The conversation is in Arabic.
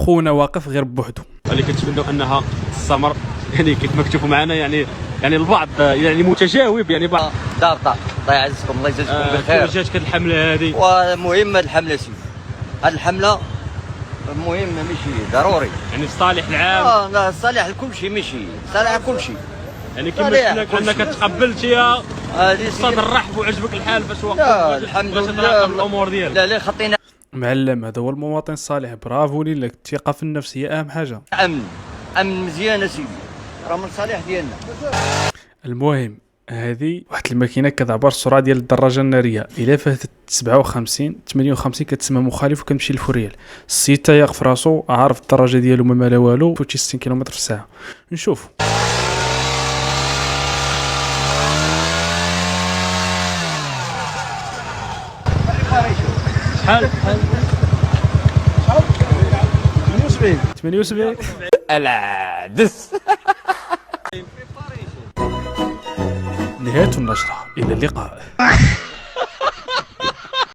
خونا واقف غير بوحدو. اللي كنتمنوا انها تستمر، يعني كيف ما كتشوفوا معنا، يعني البعض يعني متجاوب، يعني بعض دار الله يعزكم، الله يجازيكم بخير. كيف جاتك هذه الحمله هذه؟ ومهم هذه الحمله سيدي، هذه الحمله مهم، ماشي ضروري يعني الصالح العام. لا صالح لكل شيء، ماشي صالح لكل شيء. يعني كما شفنا انك تقبلتيها صدر رحب وعجبك الحال باش لا الحمد لله الامور ديالك. لا خطينا معلم، هذا هو المواطن الصالح. برافو ليك، الثقه في النفس هي اهم حاجه. امن مزيان سيدي، راه من الصالح ديالنا. المهم، هذه واحد الماكينه كتعبر السرعه ديال الدراجه الناريه. الا فاتت 57 58 كتسمى مخالف وكتمشي للفوريال. السيد تايق في راسو عارف الدراجه ديالو ما مالا والو، فوتي 60 كيلومتر في الساعه. نشوف شحال 78 الا دس. نهايه النشره، الى اللقاء.